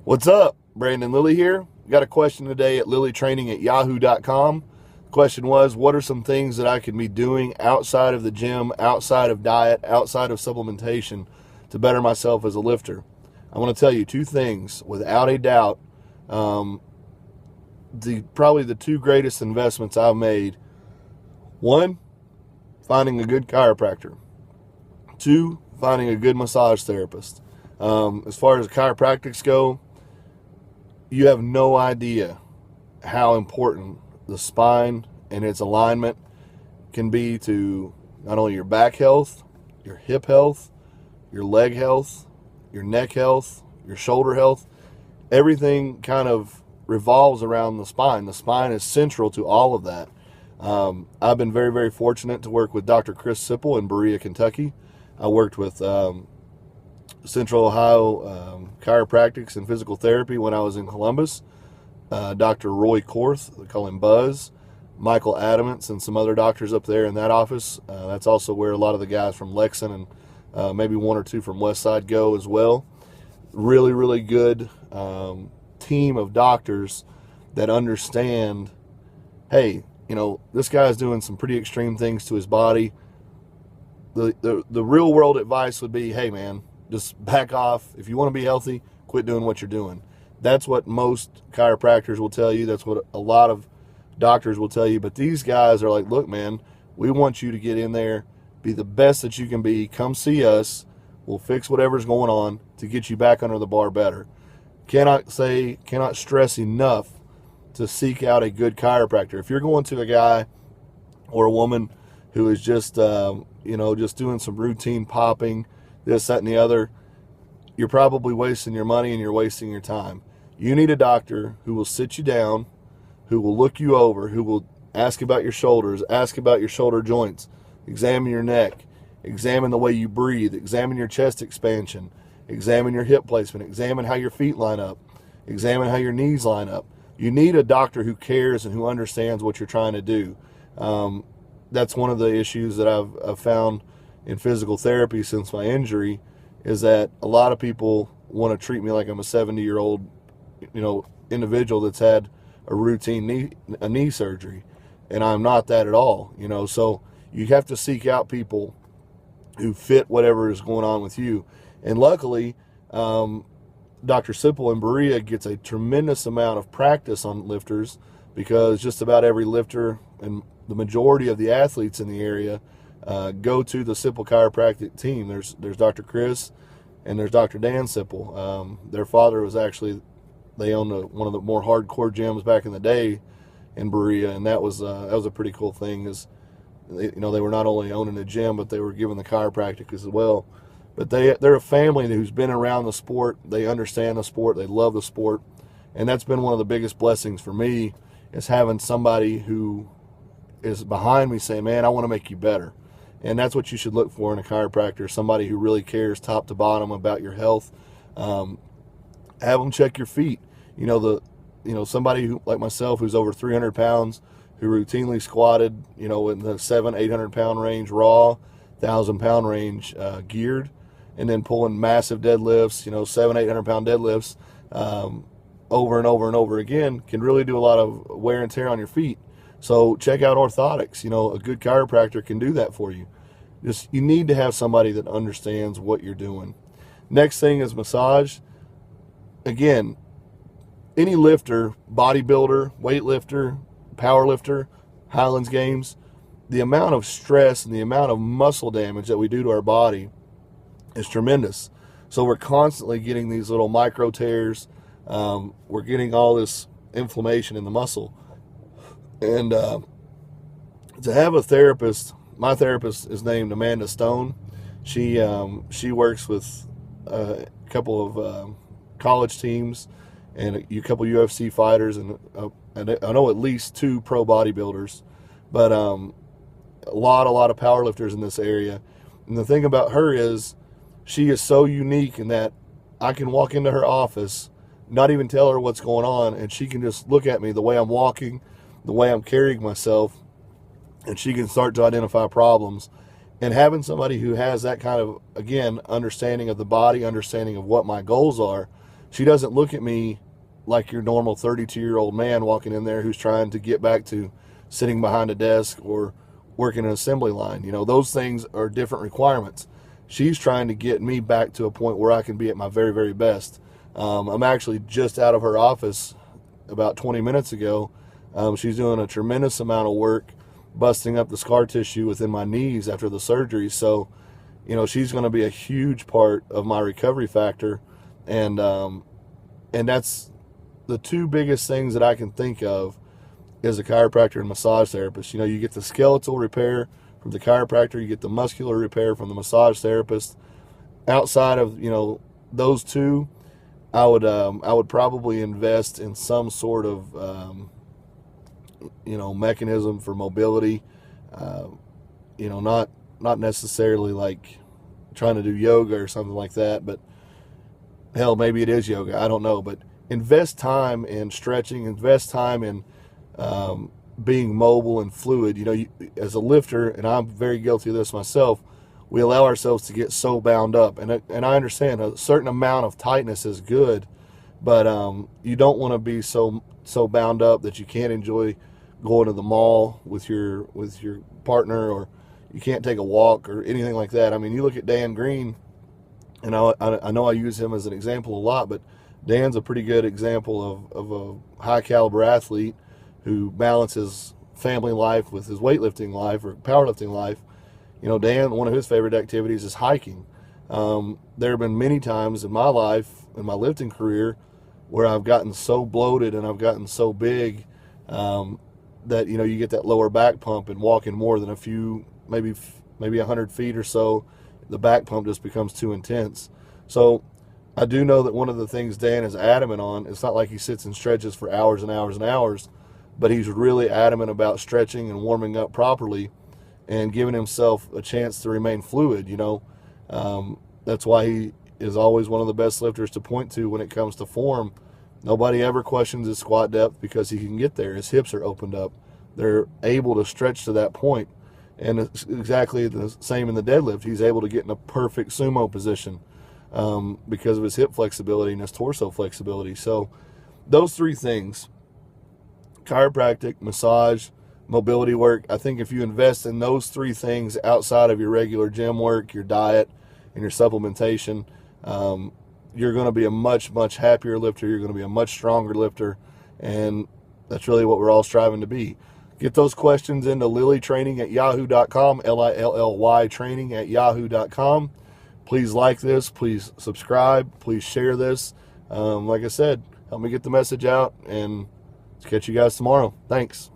What's up? Brandon Lilly here. Got a question today at lilytraining@yahoo.com. The question was, what are some things that I can be doing outside of the gym, outside of diet, outside of supplementation to better myself as a lifter? I want to tell you two things without a doubt. Probably the two greatest investments I've made. One, finding a good chiropractor. Two, finding a good massage therapist. As far as chiropractics go, you have no idea how important the spine and its alignment can be to not only your back health, your hip health, your leg health, your neck health, your shoulder health. Everything kind of revolves around the spine. The spine is central to all of that. I've been very, very fortunate to work with Dr. Chris Sipple in Berea, Kentucky. I worked with Central Ohio Chiropractics and Physical Therapy when I was in Columbus. Dr. Roy Korth, they call him Buzz, Michael Adamants, and some other doctors up there in that office. That's also where a lot of the guys from Lexington and maybe one or two from Westside go as well. Really, really good team of doctors that understand, hey, this guy's doing some pretty extreme things to his body. The real world advice would be, hey man, just back off. If you want to be healthy, quit doing what you're doing. That's what most chiropractors will tell you. That's what a lot of doctors will tell you. But these guys are like, look, man, we want you to get in there, be the best that you can be. Come see us. We'll fix whatever's going on to get you back under the bar better. Cannot stress enough to seek out a good chiropractor. If you're going to a guy or a woman who is just doing some routine popping, this, that, and the other, you're probably wasting your money and you're wasting your time. You need a doctor who will sit you down, who will look you over, who will ask about your shoulders, ask about your shoulder joints, examine your neck, examine the way you breathe, examine your chest expansion, examine your hip placement, examine how your feet line up, examine how your knees line up. You need a doctor who cares and who understands what you're trying to do. That's one of the issues that I've found in physical therapy since my injury, is that a lot of people want to treat me like I'm a 70-year-old, individual that's had a routine knee surgery, and I'm not that at all. So you have to seek out people who fit whatever is going on with you. And luckily, Dr. Sipple in Berea gets a tremendous amount of practice on lifters, because just about every lifter and the majority of the athletes in the area go to the Sipple chiropractic team. There's Dr. Chris and there's Dr. Dan Sipple. Their father was actually, they owned one of the more hardcore gyms back in the day in Berea, and that was a pretty cool thing. Is they were not only owning a gym, but they were giving the chiropractic as well. But they're a family who's been around the sport. They understand the sport. They love the sport, and that's been one of the biggest blessings for me, is having somebody who is behind me saying, man, I want to make you better. And that's what you should look for in a chiropractor, somebody who really cares top to bottom about your health. Have them check your feet. Somebody who, like myself, who's over 300 pounds, who routinely squatted, in the 700-800 pound range raw, 1,000-pound range geared, and then pulling massive deadlifts, 700-800 pound deadlifts over and over and over again, can really do a lot of wear and tear on your feet. So check out orthotics. A good chiropractor can do that for you. You need to have somebody that understands what you're doing. Next thing is massage. Again, any lifter, bodybuilder, weightlifter, powerlifter, Highlands Games, the amount of stress and the amount of muscle damage that we do to our body is tremendous. So we're constantly getting these little micro tears. We're getting all this inflammation in the muscle. And to have a therapist, my therapist is named Amanda Stone. She works with a couple of college teams and a couple UFC fighters, and I know at least 2 pro bodybuilders, but a lot of powerlifters in this area. And the thing about her is, she is so unique in that I can walk into her office, not even tell her what's going on, and she can just look at me, the way I'm walking, the way I'm carrying myself, and she can start to identify problems. And having somebody who has that kind of, again, understanding of the body, understanding of what my goals are, she doesn't look at me like your normal 32-year-old man walking in there who's trying to get back to sitting behind a desk or working an assembly line. You know, those things are different requirements. She's trying to get me back to a point where I can be at my very, very best. I'm actually just out of her office about 20 minutes ago. She's doing a tremendous amount of work busting up the scar tissue within my knees after the surgery. So, you know, she's going to be a huge part of my recovery factor. And that's the two biggest things that I can think of is a chiropractor and massage therapist. You know, you get the skeletal repair from the chiropractor, you get the muscular repair from the massage therapist. Outside of, you know, those two, I would probably invest in some sort of you know, mechanism for mobility. You know, not necessarily like trying to do yoga or something like that, but hell, maybe it is yoga. I don't know, but invest time in stretching, invest time in being mobile and fluid. You know, as a lifter, and I'm very guilty of this myself, we allow ourselves to get so bound up. And I understand a certain amount of tightness is good, but you don't want to be so bound up that you can't enjoy going to the mall with your partner, or you can't take a walk or anything like that. I mean, you look at Dan Green, and I know I use him as an example a lot, but Dan's a pretty good example of a high caliber athlete who balances family life with his weightlifting life or powerlifting life. You know, Dan, one of his favorite activities is hiking. There have been many times in my life, in my lifting career, where I've gotten so bloated and I've gotten so big that, you know, you get that lower back pump, and walking more than a few, maybe 100 feet or so, the back pump just becomes too intense. So I do know that one of the things Dan is adamant on, it's not like he sits and stretches for hours and hours and hours, but he's really adamant about stretching and warming up properly and giving himself a chance to remain fluid. You know, that's why he is always one of the best lifters to point to when it comes to form. Nobody ever questions his squat depth because he can get there. His hips are opened up. They're able to stretch to that point. And it's exactly the same in the deadlift. He's able to get in a perfect sumo position because of his hip flexibility and his torso flexibility. So those three things, chiropractic, massage, mobility work, I think if you invest in those three things outside of your regular gym work, your diet, and your supplementation, you're going to be a much, much happier lifter. You're going to be a much stronger lifter. And that's really what we're all striving to be. Get those questions into lillytraining@yahoo.com, Lilly training@yahoo.com. Please like this. Please subscribe. Please share this. Like I said, help me get the message out, and catch you guys tomorrow. Thanks.